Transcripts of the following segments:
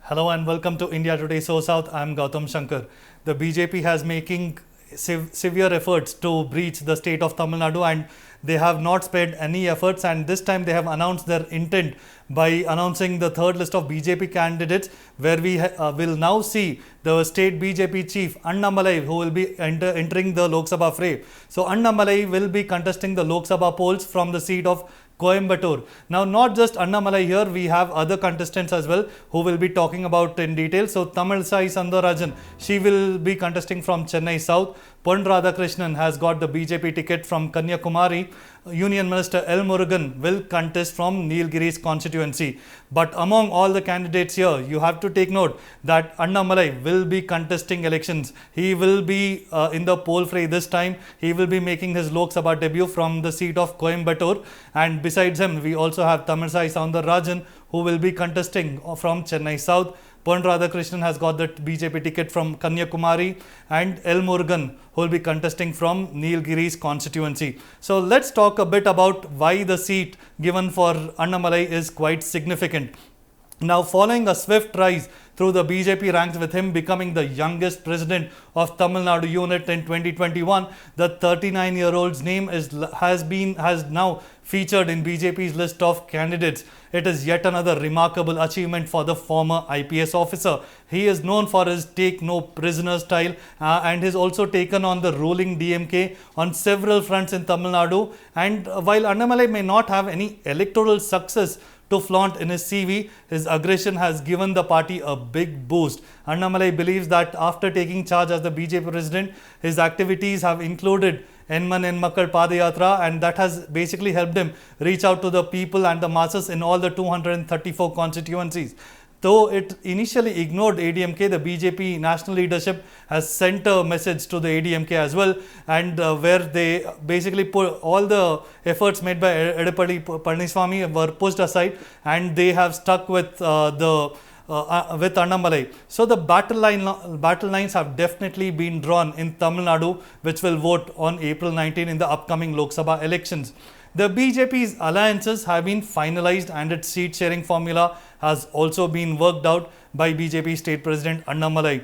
Hello and welcome to India Today SoSouth. I am Gautam Shankar. The BJP has making severe efforts to breach the state of Tamil Nadu, and they have not spared any efforts, and this time they have announced their intent by announcing the third list of BJP candidates, where we will now see the state BJP chief Annamalai, who will be entering the Lok Sabha fray. So Annamalai will be contesting the Lok Sabha polls from the seat of Coimbatore. Now, not just Annamalai here, we have other contestants as well who will be talking about in detail. So, Tamilsai Sandarajan, she will be contesting from Chennai South. Pon Radhakrishnan has got the BJP ticket from Kanyakumari. Union Minister L. Murugan will contest from Nilgiri's constituency. But among all the candidates here, you have to take note that Annamalai will be contesting elections. He will be in the poll fray this time. He will be making his Lok Sabha debut from the seat of Coimbatore, and besides him, we also have Tamilsai Soundararajan, who will be contesting from Chennai South. Pon Radhakrishnan has got the BJP ticket from Kanyakumari, and L. Murugan, who will be contesting from Nilgiri's constituency. So let's talk a bit about why the seat given for Annamalai is quite significant. Now, following a swift rise through the BJP ranks, with him becoming the youngest president of Tamil Nadu unit in 2021, the 39-year-old's name has now featured in BJP's list of candidates. It is yet another remarkable achievement for the former IPS officer. He is known for his take no prisoner style and has also taken on the ruling DMK on several fronts in Tamil Nadu. And while Annamalai may not have any electoral success to flaunt in his CV, his aggression has given the party a big boost. Annamalai believes that after taking charge as the BJP president, his activities have included Enman Enmakkal Padayatra, and that has basically helped him reach out to the people and the masses in all the 234 constituencies. Though it initially ignored ADMK, the BJP national leadership has sent a message to the ADMK as well, and where they basically put all the efforts made by Edapadi Palaniswamy were pushed aside, and they have stuck with with Annamalai. So the battle lines have definitely been drawn in Tamil Nadu, which will vote on April 19 in the upcoming Lok Sabha elections. The BJP's alliances have been finalized, and its seat sharing formula has also been worked out by BJP State President Annamalai.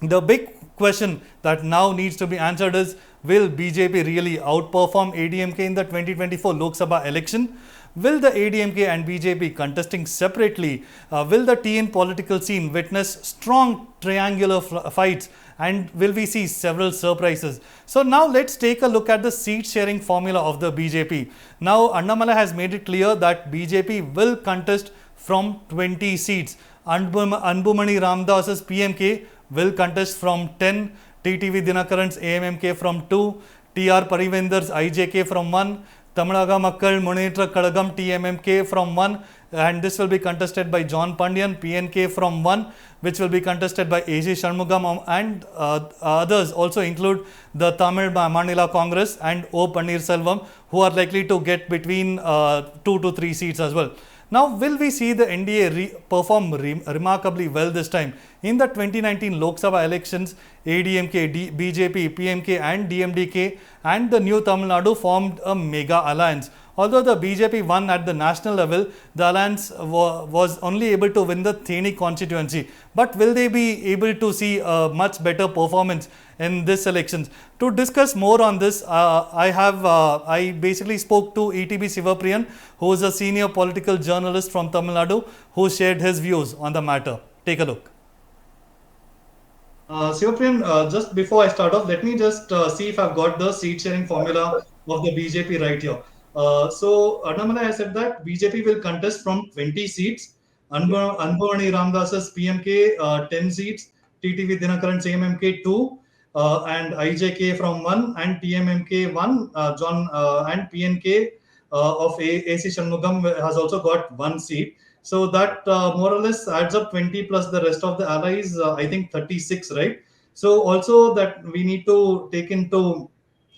The big question that now needs to be answered is, will BJP really outperform ADMK in the 2024 Lok Sabha election? Will the ADMK and BJP contesting separately? Will the TN political scene witness strong triangular fights, and will we see several surprises? So now let's take a look at the seat sharing formula of the BJP. Now Annamalai has made it clear that BJP will contest from 20 seats. Anbumani Ramdas's PMK will contest from 10, TTV Dinakaran's AMMK from 2, TR Parivendar's IJK from 1, Tamalaga Makkal Munitra Kadagam TMMK from 1, and this will be contested by John Pandian, PNK from 1, which will be contested by A.C. Shanmugam, and others also include the Tamil Manila Congress and O. Pannirselvam, who are likely to get between 2 to 3 seats as well. Now, will we see the NDA perform remarkably well this time? In the 2019 Lok Sabha elections, ADMK, BJP, PMK and DMDK and the New Tamil Nadu formed a mega alliance. Although the BJP won at the national level, the alliance was only able to win the Theni constituency. But will they be able to see a much better performance in this elections? To discuss more on this, I basically spoke to ETB Sivapriyan, who is a senior political journalist from Tamil Nadu, who shared his views on the matter. Take a look. Sivapriyan, just before I start off, let me just see if I've got the seat sharing formula of the BJP right here. So Annamalai has said that BJP will contest from 20 seats, Anbumani Ramdas's PMK 10 seats, TTV Dinakaran's AMMK 2, and IJK from 1, and TMMK 1, and PNK of AC Shanmugam has also got 1 seat. So that more or less adds up 20 plus the rest of the allies, I think 36, right? So also that we need to take into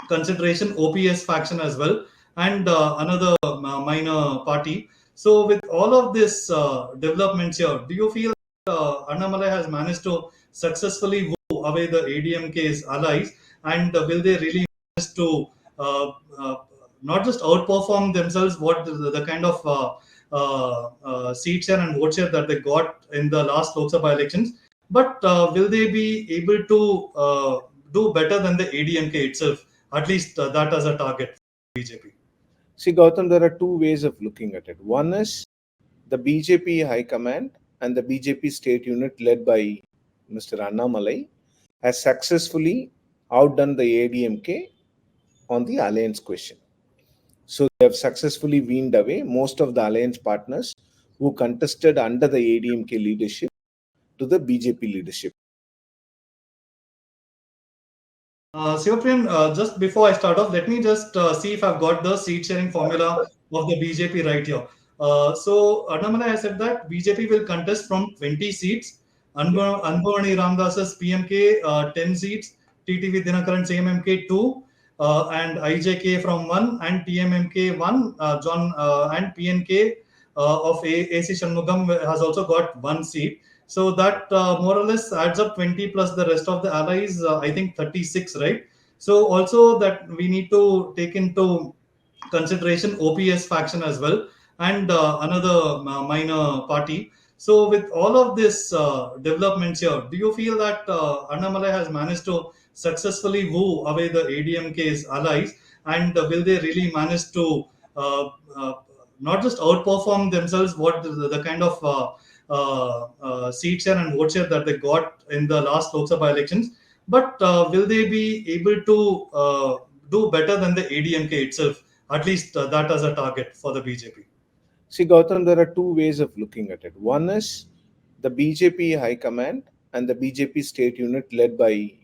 consideration OPS faction as well, and another minor party. So with all of this developments here, do you feel Annamalai has managed to successfully woo away the ADMK's allies, and will they really to uh, uh, not just outperform themselves, what the kind of seat share and vote share that they got in the last Lok Sabha elections. But will they be able to do better than the ADMK itself? At least that as a target for BJP. See, Gautam, there are two ways of looking at it. One is the BJP High Command and the BJP state unit led by Mr. Annamalai has successfully outdone the ADMK on the alliance question. So they have successfully weaned away most of the alliance partners who contested under the ADMK leadership to the BJP leadership. Sivapriyan, just before I start off, let me just see if I've got the seat sharing formula of the BJP right here. So, Annamalai has said that BJP will contest from 20 seats, Anbhavani Ramdas's PMK 10 seats, TTV Dinakaran CMMK 2, and IJK from 1, and TMMK 1, John and PNK of AC Shanmugam has also got 1 seat. So that more or less adds up 20 plus the rest of the allies, I think 36, right? So also that we need to take into consideration OPS faction as well, and another minor party. So with all of this developments here, do you feel that Annamalai has managed to successfully woo away the ADMK's allies, and will they really manage to uh, uh, not just outperform themselves, what the kind of seat share and vote share that they got in the last Lok Sabha elections, but will they be able to do better than the ADMK itself? At least that as a target for the BJP. See, Gautam, there are two ways of looking at it. One is the BJP High Command and the BJP state unit led by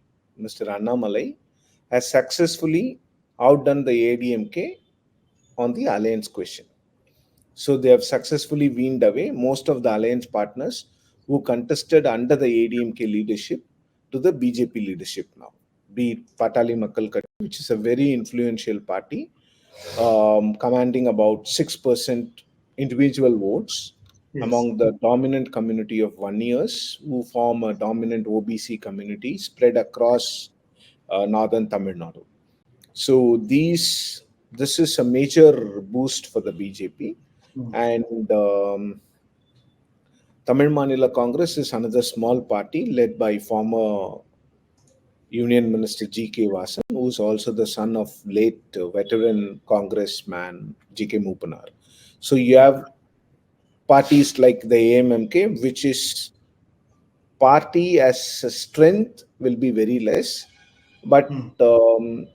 Mr. Annamalai has successfully outdone the ADMK on the alliance question. So they have successfully weaned away most of the alliance partners who contested under the ADMK leadership to the BJP leadership now. Be it Patali Makkal Katti, which is a very influential party, commanding about 6% individual votes among the dominant community of Vaniyas, who form a dominant OBC community spread across northern Tamil Nadu. So this is a major boost for the BJP, and Tamil Manila Congress is another small party led by former Union Minister G.K. Vasan, who is also the son of late veteran congressman G.K. Mupanar. So you have parties like the AMMK, which is party as a strength will be very less, but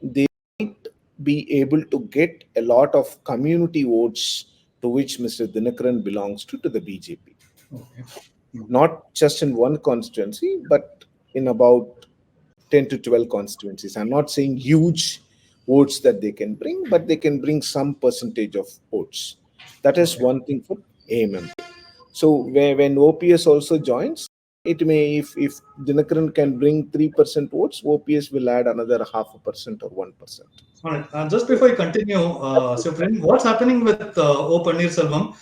they might be able to get a lot of community votes to which Mr. Dinakaran belongs to the BJP. Okay. Not just in one constituency, but in about 10 to 12 constituencies. I'm not saying huge votes that they can bring, but they can bring some percentage of votes. That is one thing for AMM. So when OPS also joins, it may, if Dinakaran can bring 3% votes, OPS will add another 0.5% or 1%. All right. Just before you continue, Supreme, what's happening with O. Pannirselvam?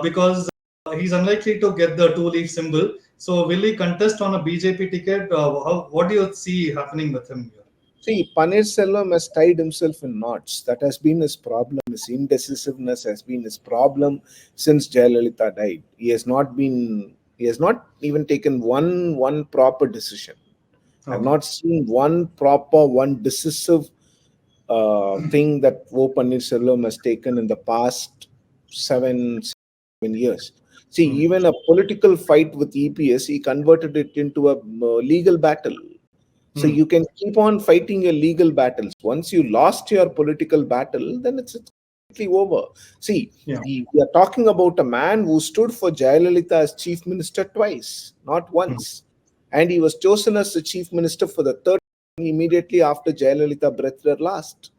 Because he's unlikely to get the two-leaf symbol. So will he contest on a BJP ticket? What do you see happening with him here? See, Pannirselvam has tied himself in knots. That has been his problem. His indecisiveness has been his problem since Jayalalitha died. He has not even taken one proper decision. I've not seen one decisive thing that O. Pannirselvam has taken in the past seven years. See, even a political fight with EPS, he converted it into a legal battle. So you can keep on fighting your legal battles. Once you lost your political battle, then it's completely over. See, we are talking about a man who stood for Jayalalitha as chief minister twice, not once. And he was chosen as the chief minister for the third time immediately after Jayalalitha breathed her last.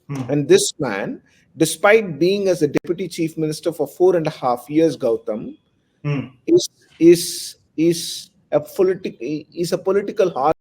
And this man, despite being as a deputy chief minister for 4.5 years, Gautam, is a political hard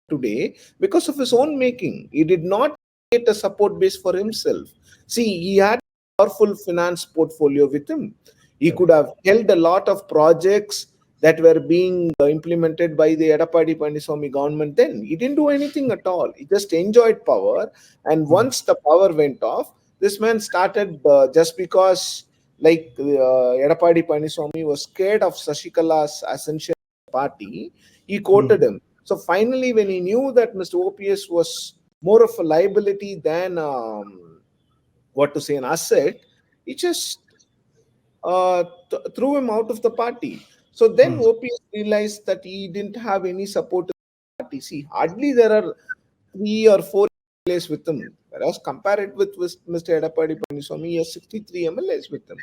today because of his own making. He did not create a support base for himself. See, he had a powerful finance portfolio with him. He could have held a lot of projects that were being implemented by the Edappadi Palaniswamy government then. He didn't do anything at all. He just enjoyed power. And once the power went off, this man started just because like Edapadi Paniswamy was scared of Shashikala's ascension to the party, he quoted him. So finally, when he knew that Mr. OPS was more of a liability than what to say, an asset, he just threw him out of the party. So then OPS realized that he didn't have any support in the party. See, hardly there are 3 or 4 MLAs with him. Whereas compare it with Mr. Edapadi Paniswamy, he has 63 MLAs with him.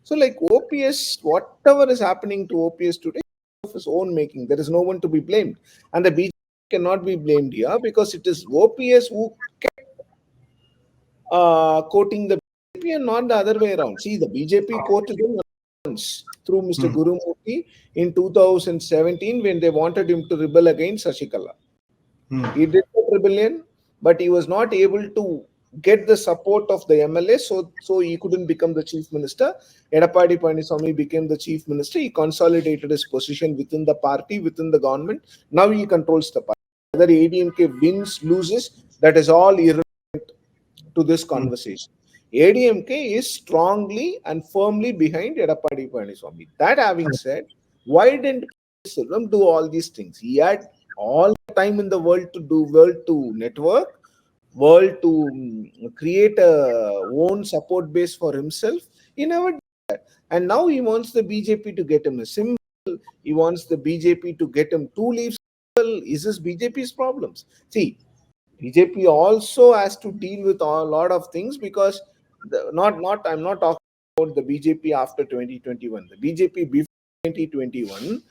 So like OPS, whatever is happening to OPS today is of his own making. There is no one to be blamed. And the BJP cannot be blamed here because it is OPS who kept quoting the BJP and not the other way around. See, the BJP quoted him once through Mr. Gurumurthy in 2017 when they wanted him to rebel against Shashikala. He did that rebellion, but he was not able to get the support of the MLA, so he couldn't become the chief minister. Edapadi Paniswamy became the chief minister. He consolidated his position within the party, within the government. Now he controls the party. Whether ADMK wins, loses, that is all irrelevant to this conversation. ADMK is strongly and firmly behind Edapadi Paniswamy. That having said, why didn't Selvam do all these things? He had all the time in the world to network, world to create a own support base for himself. He never did that. And now he wants the BJP to get him a symbol. He wants the BJP to get him 2 leaves. Is this BJP's problems? See, BJP also has to deal with a lot of things because I'm not talking about the BJP after 2021. The BJP before 2021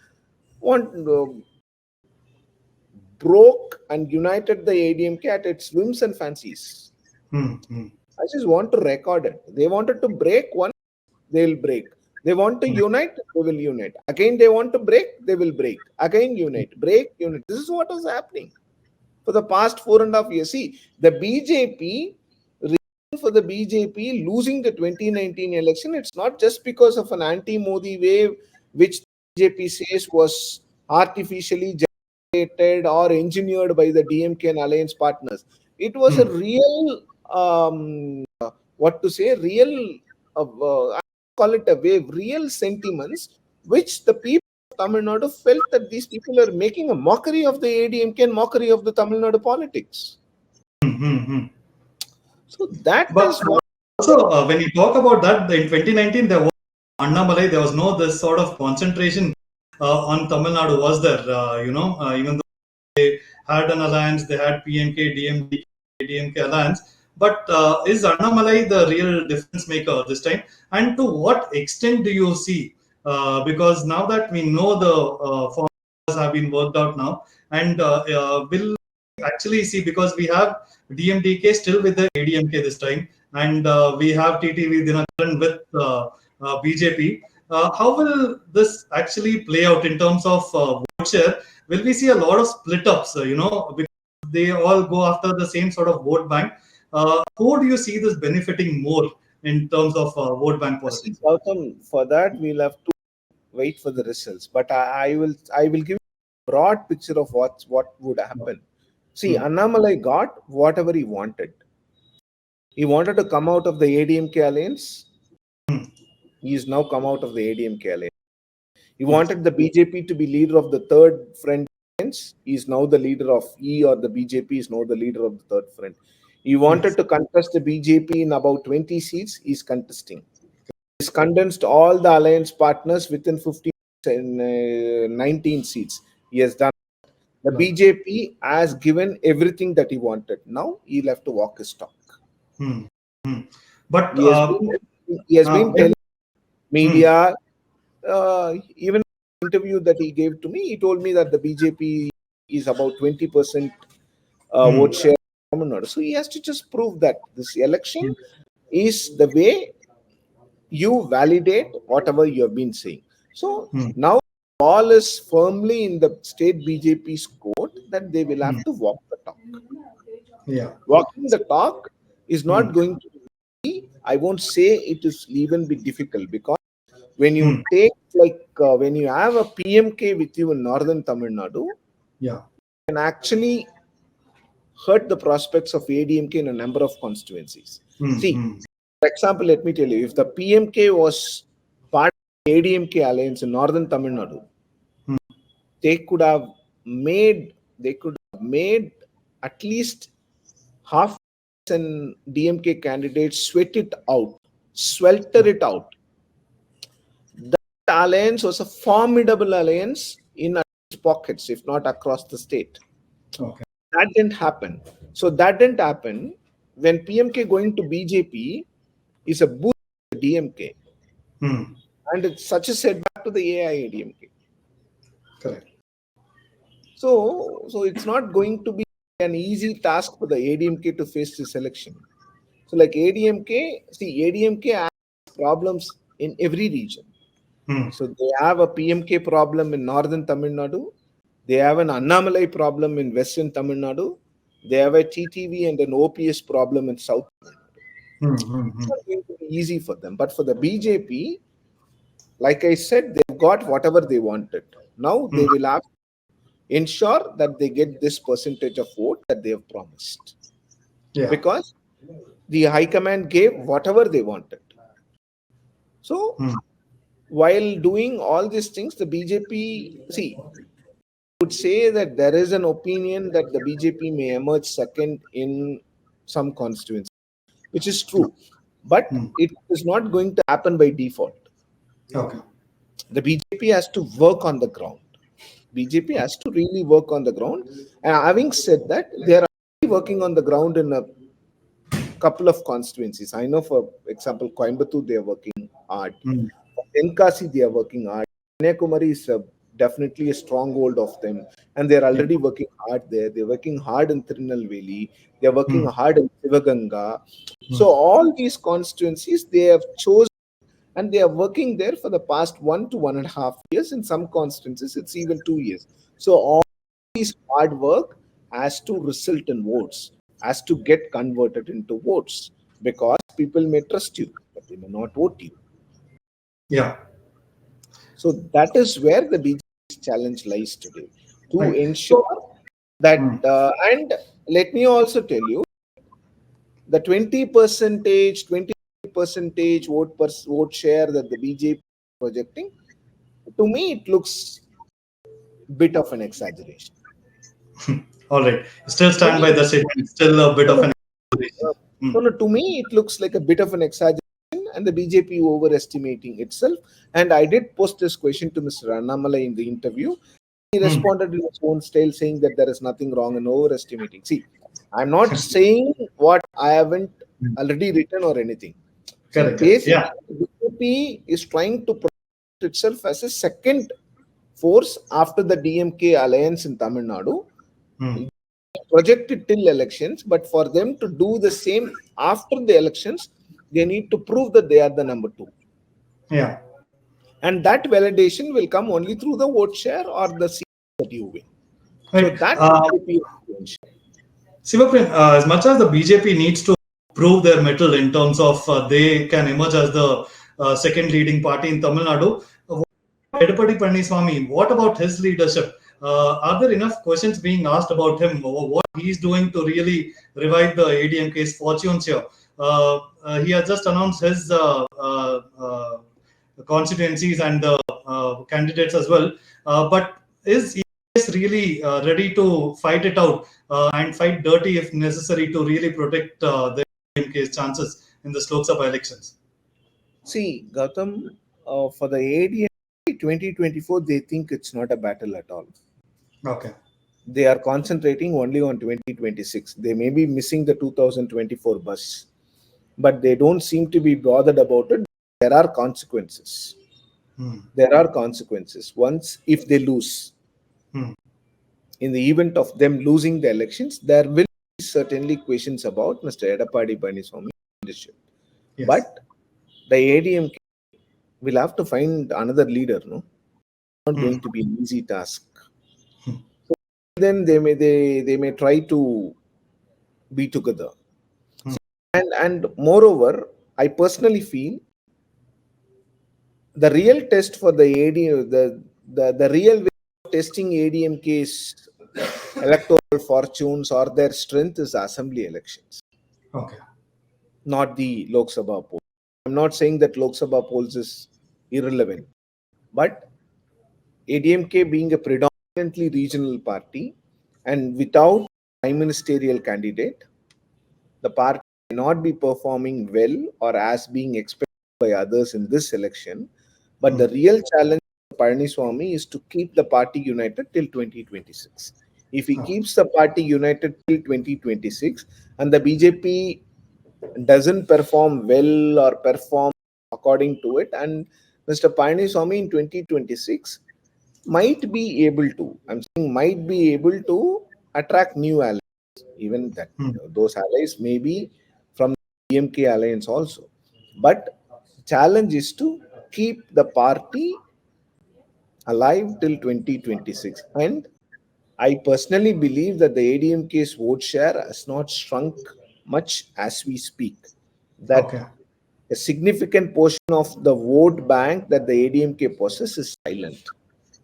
broke and united the ADMK at its whims and fancies. I just want to record it. They wanted to break one, they'll break. They want to unite, they will unite. Again, they want to break, they will break. Again, unite, break, unite. This is what is happening for the past 4.5 years. See, the BJP, reason for the BJP losing the 2019 election, it's not just because of an anti-Modi wave, which the BJP says was artificially generated or engineered by the DMK and alliance partners. It was a real, real, I call it a wave, real sentiments, which the people of Tamil Nadu felt that these people are making a mockery of the ADMK and mockery of the Tamil Nadu politics. So that But is what. also, when you talk about that, in 2019, there was Annamalai, there was no this sort of concentration on Tamil Nadu, was there? Even though they had an alliance, they had PMK, DMK alliance. But is Annamalai the real difference maker this time? And to what extent do you see? Because now that we know the formulas have been worked out now, and will actually see, because we have DMDK still with the ADMK this time, and we have TTV Dinakaran with BJP. How will this actually play out in terms of vote share? Will we see a lot of split ups? Because they all go after the same sort of vote bank. Who do you see this benefiting more in terms of vote bank politics? Gautam, for that we'll have to wait for the results. But I will give you a broad picture of what would happen. See, Annamalai got whatever he wanted. He wanted to come out of the ADMK alliance. He is now come out of the ADMK alliance. He wanted the BJP to be leader of the third front alliance. He is now the leader of the BJP is now the leader of the third front. He wanted to contest the BJP in about 20 seats. He is contesting. He's condensed all the alliance partners within 15 and 19 seats. He has done. The BJP has given everything that he wanted. Now he'll have to walk his talk. But He has been telling media, even the interview that he gave to me, he told me that the BJP is about 20% vote share. So he has to just prove that this election is the way you validate whatever you have been saying. So now the ball is firmly in the state BJP's court that they will have to walk the talk. Yeah. Walking the talk is not going to be, I won't say it is even be difficult, because when you take when you have a PMK with you in northern Tamil Nadu, Yeah, can actually hurt the prospects of ADMK in a number of constituencies. See, For example, let me tell you, if the PMK was part of the ADMK alliance in northern Tamil Nadu, they could have made at least half and DMK candidates sweat it out, swelter it out. That alliance was a formidable alliance in pockets, if not across the state. Okay. That didn't happen. So that didn't happen. When PMK going to BJP is a boost to DMK. And it's such a setback to the AIADMK. Correct. So it's not going to be an easy task for the ADMK to face this election. So like ADMK has problems in every region. So they have a PMK problem in northern Tamil Nadu. They have an Annamalai problem in western Tamil Nadu. They have a TTV and an OPS problem in south Tamil Nadu. It's not going to be easy for them. But for the BJP, like I said, they've got whatever they wanted. Now they will have to ensure that they get this percentage of vote that they have promised. Yeah. Because the High Command gave whatever they wanted. So while doing all these things, the BJP, would say that there is an opinion that the BJP may emerge second in some constituencies, which is true. But it is not going to happen by default. Okay. The BJP has to work on the ground. BJP has to really work on the ground. And having said that, they are working on the ground in a couple of constituencies. I know, for example, Coimbatore, they are working hard. Tenkasi, they are working hard. Kanyakumari is definitely a stronghold of them, and they're already working hard there. They're working hard in Tirunelveli. They're working hard in Sivaganga. So all these constituencies they have chosen, and they are working there for the past 1 to 1.5 years. In some constituencies, it's even 2 years. So all these hard work has to result in votes, has to get converted into votes, because people may trust you, but they may not vote you. Yeah. So that is where the BJP's challenge lies today, to ensure that, and let me also tell you, the 20% vote share that the BJP is projecting, to me, it looks a bit of an exaggeration. All right. Still stand by the statement. Still a bit of an exaggeration. To me, it looks like a bit of an exaggeration, and the BJP overestimating itself. And I did post this question to Mr. Annamalai in the interview. He responded in his own style, saying that there is nothing wrong in overestimating. See, I'm not saying what I haven't already written or anything. Correct. Basically, Yeah. BJP is trying to project itself as a second force after the DMK alliance in Tamil Nadu. Projected till elections, but for them to do the same after the elections, they need to prove that they are the number 2. Yeah. And that validation will come only through the vote share or the seat that you win. Right. So that Sivaprem, as much as the BJP needs to prove their mettle in terms of they can emerge as the second leading party in Tamil Nadu, Edapadi Palaniswamy, what about his leadership? Are there enough questions being asked about him, what he's doing to really revive the ADMK's fortunes here? He has just announced his constituencies and the candidates as well. But is he really ready to fight it out and fight dirty if necessary to really protect the ADMK's chances in the Lok Sabha elections? See, Gautam, for the ADMK 2024, they think it's not a battle at all. Okay. They are concentrating only on 2026. They may be missing the 2024 bus, but they don't seem to be bothered about it. There are consequences. There are consequences once if they lose. In the event of them losing the elections, there will be certainly questions about Mr. Edapadi Palaniswamy leadership. Yes. But the ADMK will have to find another leader. No, it's not going to be an easy task. So then they may try to be together. And moreover, I personally feel the real test for the the real way of testing ADMK's electoral fortunes or their strength is assembly elections. Okay. not the Lok Sabha poll. I'm not saying that Lok Sabha polls is irrelevant, but ADMK being a predominantly regional party and without prime ministerial candidate, the party may not be performing well or as being expected by others in this election. But the real challenge for Palaniswamy is to keep the party united till 2026. If he keeps the party united till 2026 and the BJP doesn't perform well or perform according to it, and Mr. Palaniswamy in 2026 might be able to, I'm saying might be able to attract new allies, even that those allies may be from the DMK alliance also. But challenge is to keep the party alive till 2026. And I personally believe that the ADMK's vote share has not shrunk much as we speak. That Okay. a significant portion of the vote bank that the ADMK possesses is silent,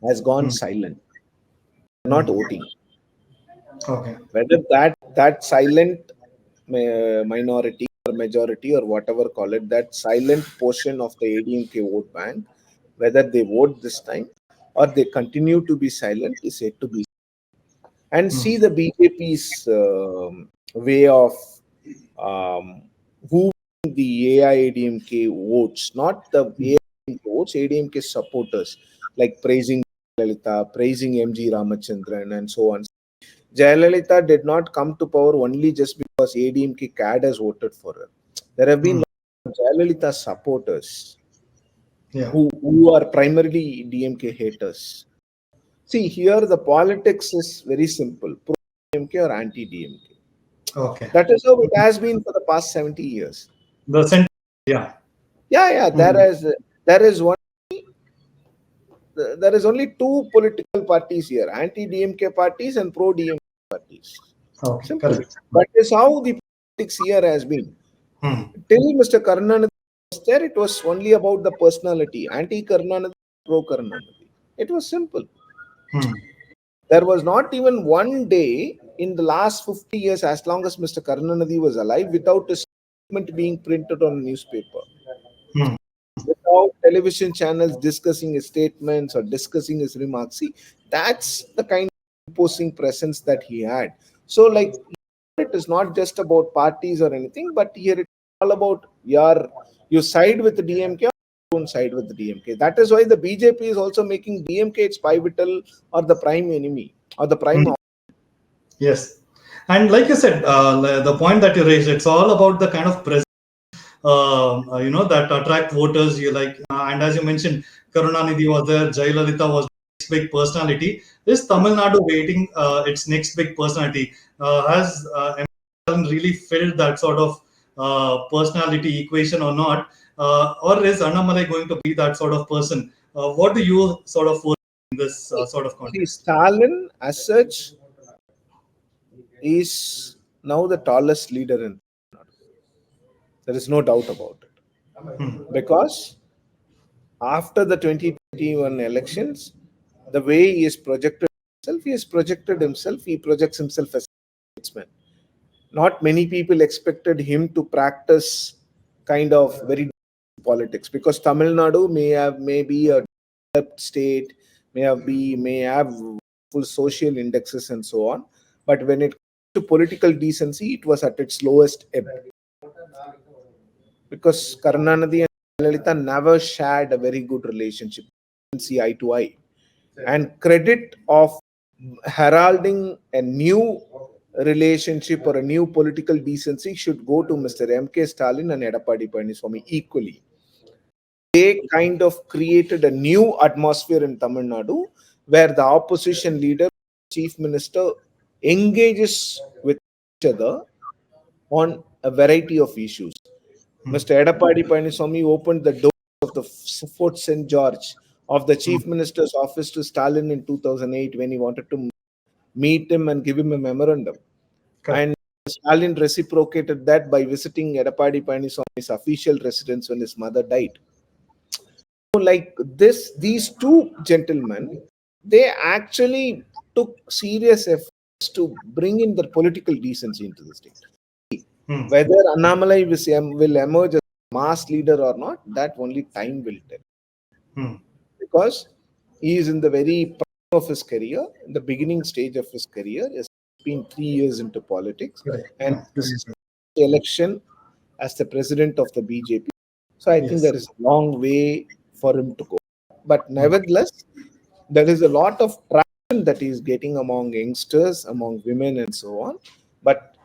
has gone silent, not voting. Okay. Whether that silent minority or majority or whatever call it, that silent portion of the ADMK vote bank, whether they vote this time or they continue to be silent is yet to be. And see the BJP's way of who the AIADMK votes, not the AIADMK votes, ADMK supporters, like praising Jayalalitha, praising MG Ramachandran, and so on. Jayalalitha did not come to power only just because ADMK cadres voted for her. There have been Jayalalitha supporters who are primarily DMK haters. See, here the politics is very simple: pro DMK or anti DMK. Okay. That is how it has been for the past 70 years. Yeah. Yeah. There is only two political parties here: anti DMK parties and pro DMK parties. Okay. Simple. Correct. That is how the politics here has been. Till Mr. Karunanidhi was there, it was only about the personality: anti Karunanidhi, pro Karunanidhi. It was simple. There was not even one day in the last 50 years, as long as Mr. Karunanidhi was alive, without a statement being printed on a newspaper, without television channels discussing his statements or discussing his remarks. See, that's the kind of imposing presence that he had. So, like, it is not just about parties or anything, but here it's all about you side with the DMK or don't side with the DMK. That is why the BJP is also making DMK its pivotal or the prime enemy or the prime. Yes. And like you said, the point that you raised, it's all about the kind of presence, that attract voters. You like, and as you mentioned, Karunanidhi was there, Jayalalitha was the next big personality. Is Tamil Nadu waiting its next big personality? Has M. really filled that sort of personality equation or not? Or is Annamalai going to be that sort of person? What do you sort of foresee in this sort of See, context? Stalin, as such, is now the tallest leader in Tamil Nadu. There is no doubt about it. Because after the 2021 elections, the way he projects himself as a statesman. Not many people expected him to practice kind of very politics, because Tamil Nadu may be a developed state, may have full social indexes and so on, but when it comes to political decency, it was at its lowest ebb, because Karunanidhi and Jayalalitha never shared a very good relationship, see eye to eye. And credit of heralding a new relationship or a new political decency should go to Mr. M.K. Stalin and Edappadi Palaniswamy equally. They kind of created a new atmosphere in Tamil Nadu where the opposition leader, chief minister, engages with each other on a variety of issues. Mr. Edappadi Palaniswamy opened the door of the Fort St. George of the chief minister's office to Stalin in 2008 when he wanted to meet him and give him a memorandum. And Stalin reciprocated that by visiting Edappadi Palaniswamy's official residence when his mother died. So, like this, these two gentlemen, they actually took serious efforts to bring in the political decency into the state. Whether Annamalai will emerge as a mass leader or not, that only time will tell. Because he is in the very prime of his career, in the beginning stage of his career. He has been 3 years into politics, and this is the election as the president of the BJP. So I think there is a long way for him to go. But nevertheless, there is a lot of traction that he is getting among youngsters, among women, and so on. But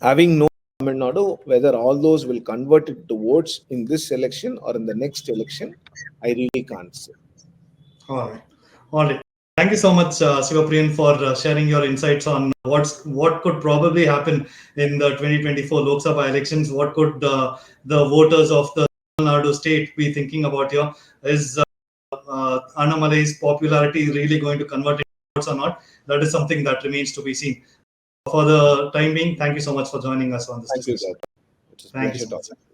having no Tamil Nadu, whether all those will convert it to votes in this election or in the next election, I really can't say. All right. All right. Thank you so much, Sivapriyan, for sharing your insights on what could probably happen in the 2024 Lok Sabha elections. What could the voters of the Tamil Nadu state be thinking about here? Is Annamalai's popularity really going to convert into votes or not? That is something that remains to be seen. For the time being, thank you so much for joining us on this Thank you, discussion. Gautam. It was a Thank you pleasure so much. talking.